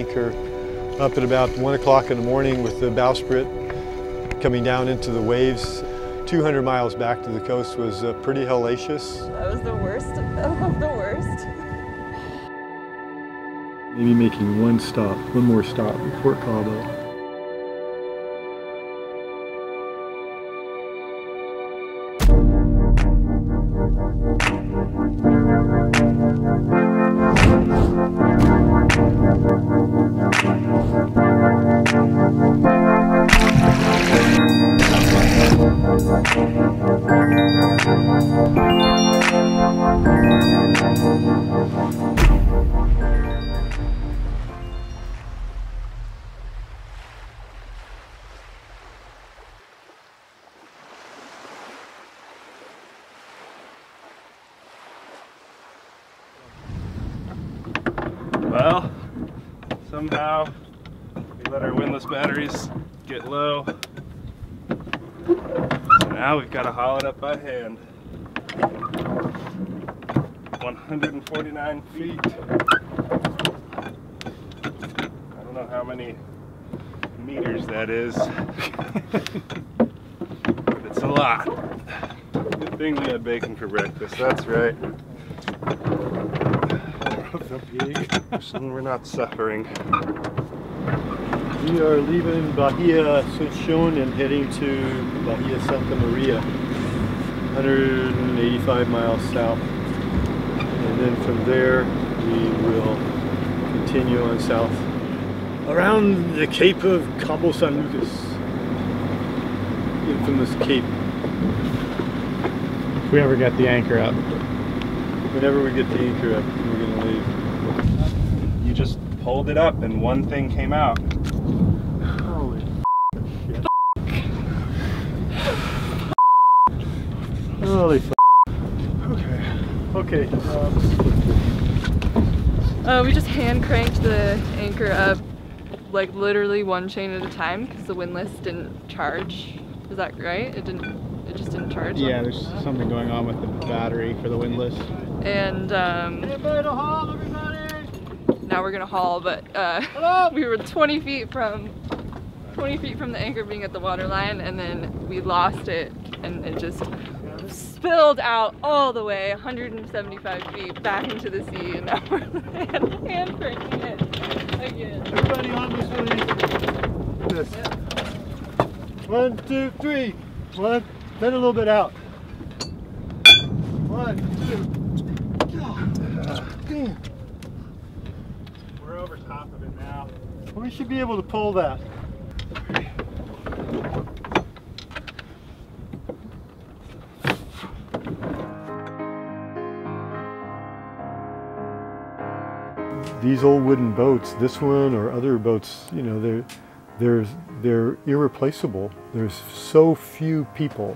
anchor up at about 1 o'clock in the morning with the bowsprit coming down into the waves. 200 miles back to the coast was pretty hellacious. That was the worst of the worst. Maybe making one more stop in Port Cabo. Well, somehow we let our windlass batteries get low. So now we've got to haul it up by hand. 149 feet. I don't know how many meters that is, but it's a lot. Good thing we had bacon for breakfast, that's right. We're not suffering. We are leaving Bahia Asunción and heading to Bahia Santa Maria, 185 miles south. And then from there we will continue on south around the Cape of Cabo San Lucas, infamous Cape. If we ever get the anchor up. Whenever we get the anchor up, we're going to leave. You just pulled it up and one thing came out. Holy shit. Holy f. Okay. We just hand cranked the anchor up, like literally one chain at a time, because the windlass didn't charge. Is that right? It just didn't charge. Yeah, there's something going on with the battery for the windlass. And now we're gonna haul, but we were 20 feet from the anchor being at the water line, and then we lost it, and it just spilled out all the way 175 feet back into the sea, and now we're hand cranking it again. Everybody on this one. This. Yep. 1, 2, 3. 1. Let a little bit out. 1, 2. We're over top of it now. We should be able to pull that. These old wooden boats, this one or other boats, you know, they're irreplaceable. There's so few people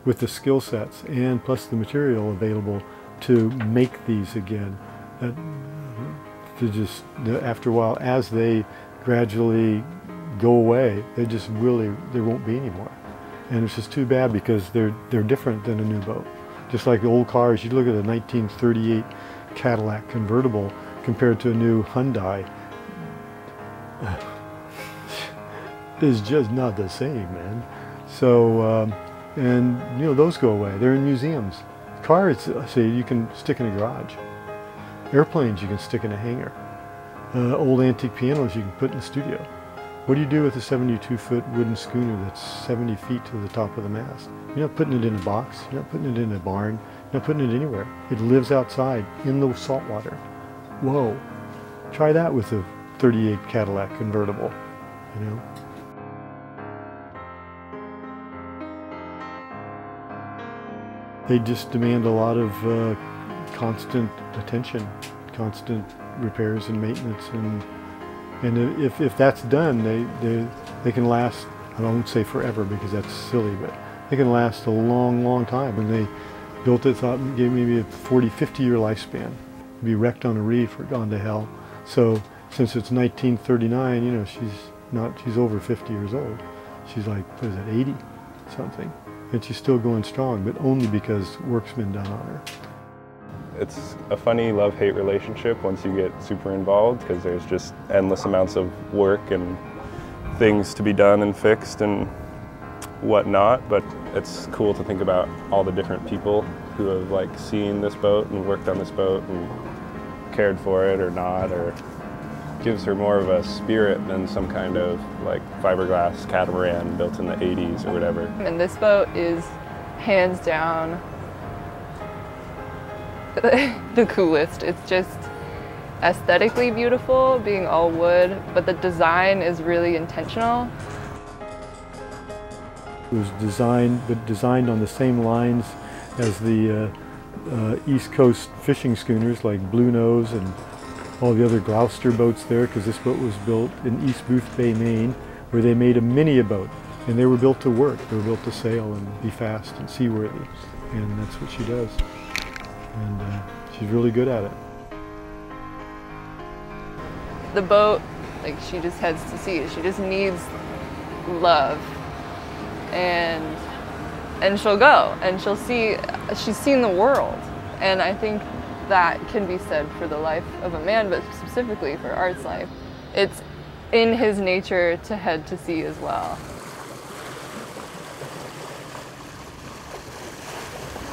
with the skill sets and plus the material available to make these again. To just, after a while, as they gradually go away, there won't be any more. And it's just too bad because they're different than a new boat. Just like old cars, you look at a 1938 Cadillac convertible compared to a new Hyundai, it's just not the same, man. So, and you know, those go away. They're in museums. Cars, say, you can stick in a garage. Airplanes you can stick in a hangar. Old antique pianos you can put in the studio. What do you do with a 72-foot wooden schooner that's 70 feet to the top of the mast? You're not putting it in a box, you're not putting it in a barn, you're not putting it anywhere. It lives outside in the salt water. Whoa. Try that with a 38 Cadillac convertible, you know? They just demand a lot of constant attention, constant repairs and maintenance, and if that's done, they can last. I won't say forever because that's silly, but they can last a long time. When they built it, thought gave maybe a 40-50 year lifespan. Be wrecked on a reef or gone to hell. So since it's 1939, you know, she's over 50 years old. She's like, what is it, 80 something, and she's still going strong, but only because work's been done on her. It's a funny love-hate relationship once you get super involved, because there's just endless amounts of work and things to be done and fixed and whatnot. But it's cool to think about all the different people who have like seen this boat and worked on this boat and cared for it or not, or gives her more of a spirit than some kind of like fiberglass catamaran built in the 80s or whatever. And this boat is hands down the coolest. It's just aesthetically beautiful, being all wood, but the design is really intentional. It was designed on the same lines as the East Coast fishing schooners like Blue Nose and all the other Gloucester boats there, because this boat was built in East Booth Bay, Maine, where they made a mini boat, and they were built to work. They were built to sail and be fast and seaworthy, and that's what she does. And she's really good at it. The boat, like, she just heads to sea. She just needs love, and she'll go and she'll see. She's seen the world, and I think that can be said for the life of a man, but specifically for Art's life. It's in his nature to head to sea as well.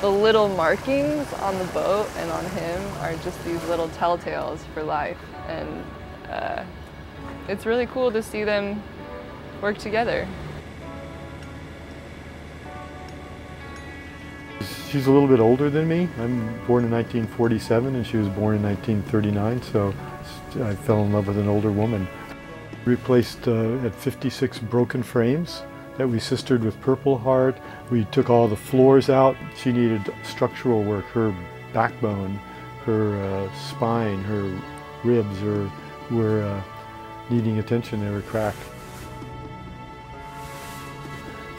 The little markings on the boat and on him are just these little telltales for life, and it's really cool to see them work together. She's a little bit older than me. I'm born in 1947 and she was born in 1939, so I fell in love with an older woman. Replaced at 56 broken frames that we sistered with Purple Heart. We took all the floors out. She needed structural work. Her backbone, her spine, her ribs were needing attention. They were cracked.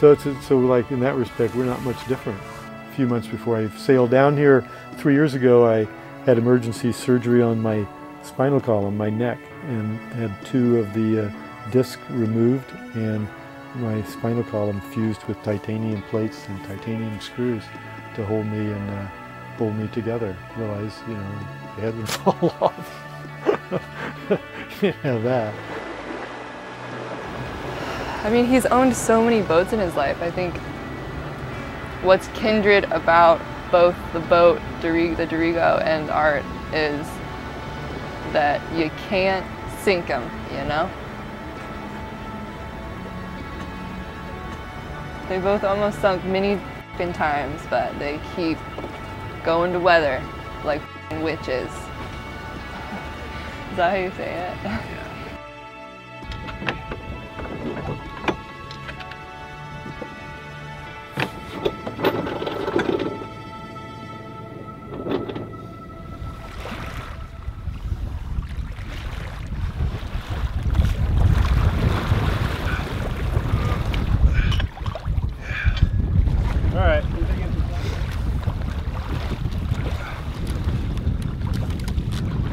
So like in that respect, we're not much different. A few months before I sailed down here 3 years ago, I had emergency surgery on my spinal column, my neck, and had 2 of the discs removed, and my spinal column fused with titanium plates and titanium screws to hold me and hold me together. Otherwise, you know, the head would fall off. Can't have that. I mean, he's owned so many boats in his life. I think what's kindred about both the boat, the Dirigo, and Art is that you can't sink them, you know? They both almost sunk many times, but they keep going to weather like witches. Is that how you say it? Yeah.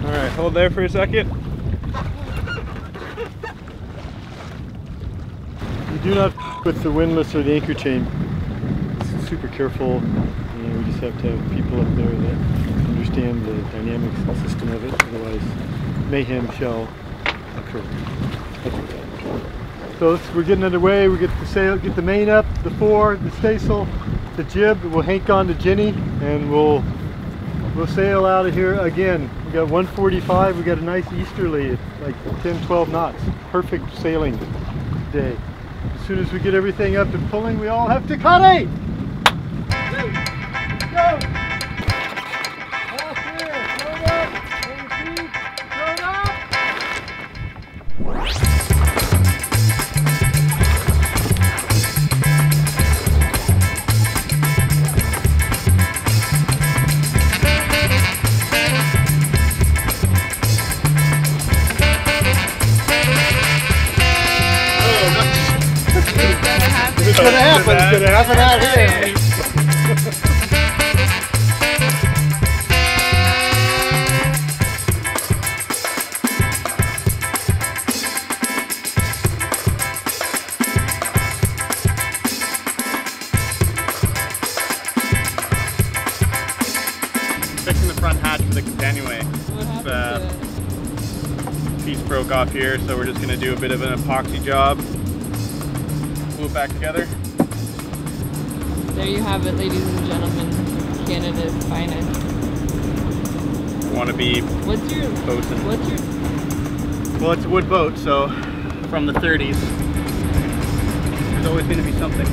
Alright, hold there for a second. You do not with the windlass or the anchor chain. Super careful. You know, we just have to have people up there that understand the dynamics and system of it. Otherwise, mayhem shall occur. So we're getting underway. We get the sail, get the main up, the fore, the staysail, the jib. We'll hank on to Jenny, and we'll sail out of here again. We got 145. We got a nice easterly at like 10-12 knots. Perfect sailing day. As soon as we get everything up and pulling, we all have to cut it. Go! All clear. Load up. Load up. It's gonna happen out here. Fixing the front half. the companionway. What happened to it? Piece broke off here, so we're just gonna do a bit of an epoxy job. Glue it back together. There you have it, ladies and gentlemen. Canada's finest. Want to be What's your boating. What's your Well, it's a wood boat, so from the 30s. There's always going to be something.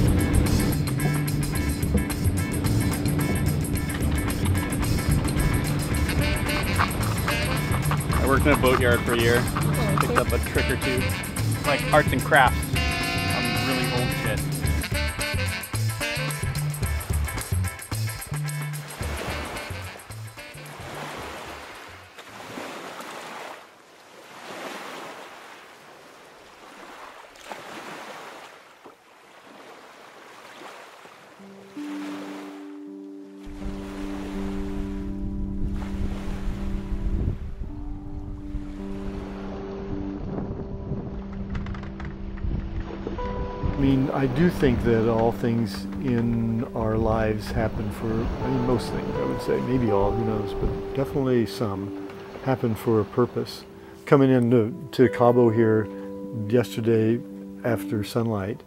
I worked in a boatyard for a year. Picked up a trick or two. It's like arts and crafts on really old shit. I mean, I do think that all things in our lives happen for, I mean, most things, I would say, maybe all, who knows, but definitely some happen for a purpose. Coming into Cabo here yesterday after sunlight,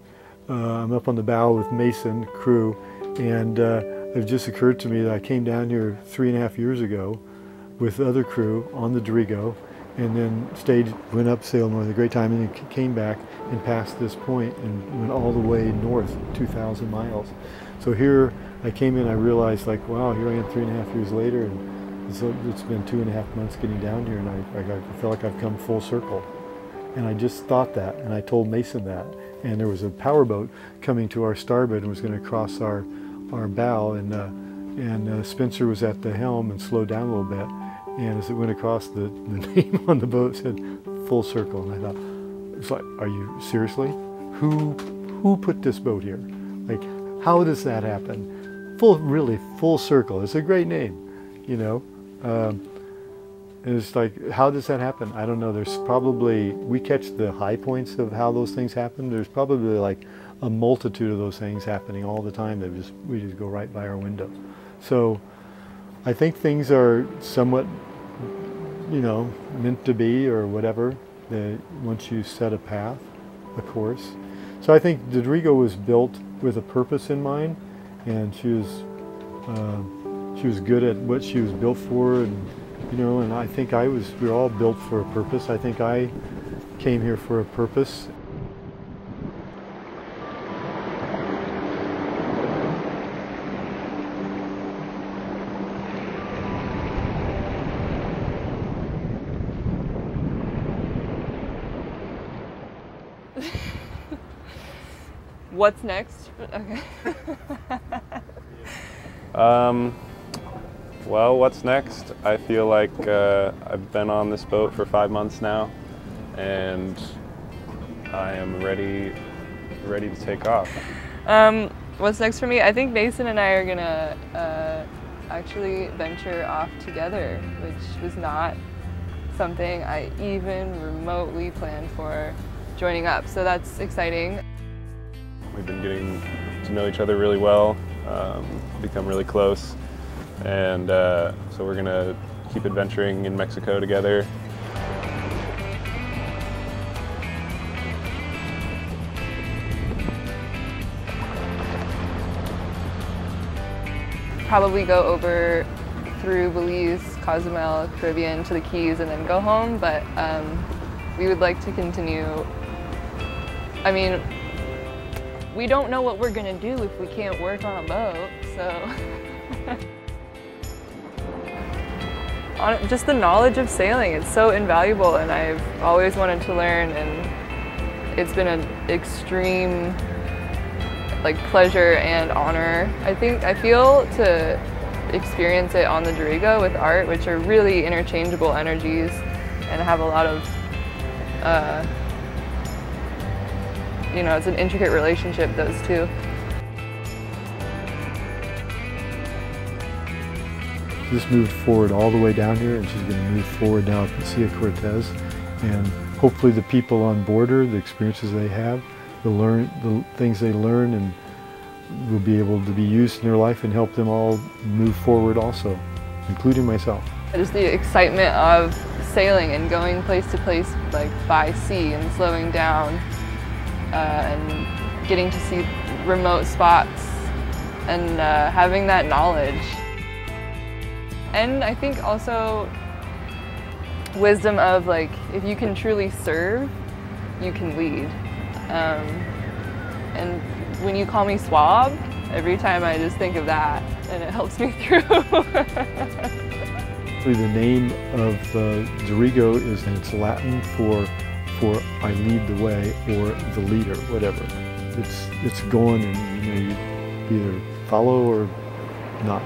I'm up on the bow with Mason, crew, and it just occurred to me that I came down here 3.5 years ago with other crew on the Dirigo, and then went up, sailed north, a great time, and then came back and passed this point and went all the way north, 2,000 miles. So here I came in, I realized, like, wow, here I am 3.5 years later, and so it's been 2.5 months getting down here, and I feel like I've come full circle. And I just thought that, and I told Mason that. And there was a powerboat coming to our starboard and was going to cross our bow, and Spencer was at the helm and slowed down a little bit. And as it went across, the name on the boat said "Full Circle," and I thought, it's like, are you seriously? Who put this boat here? Like, how does that happen? Really, Full Circle. It's a great name, you know. And it's like, how does that happen? I don't know. There's probably, we catch the high points of how those things happen. There's probably like a multitude of those things happening all the time that we just go right by our window. So I think things are somewhat, you know, meant to be, or whatever, once you set a path, a course. So I think the Dirigo was built with a purpose in mind, and she was good at what she was built for, and you know, and I think we're all built for a purpose. I think I came here for a purpose. What's next? Okay. Well, what's next? I feel like I've been on this boat for 5 months now, and I am ready to take off. What's next for me? I think Mason and I are gonna actually venture off together, which was not something I even remotely planned for joining up. So that's exciting. We've been getting to know each other really well, become really close, and so we're gonna keep adventuring in Mexico together. Probably go over through Belize, Cozumel, Caribbean to the Keys, and then go home, but we would like to continue. I mean, we don't know what we're gonna do if we can't work on a boat, so. Just the knowledge of sailing, it's so invaluable, and I've always wanted to learn, and it's been an extreme pleasure and honor. I feel to experience it on the Dirigo with art, which are really interchangeable energies and have a lot of you know, it's an intricate relationship, those two. She's moved forward all the way down here, and she's going to move forward now at the Sea of Cortez, and hopefully the people on board her, the experiences they have, the things they learn, and will be able to be used in their life and help them all move forward also, including myself. Just the excitement of sailing and going place to place, like by sea, and slowing down and getting to see remote spots and having that knowledge. And I think also wisdom of, like, if you can truly serve, you can lead. And when you call me Swab, every time I just think of that, and it helps me through. The name of Dirigo it's Latin for I lead the way, or the leader, whatever. It's going, and you either follow or not.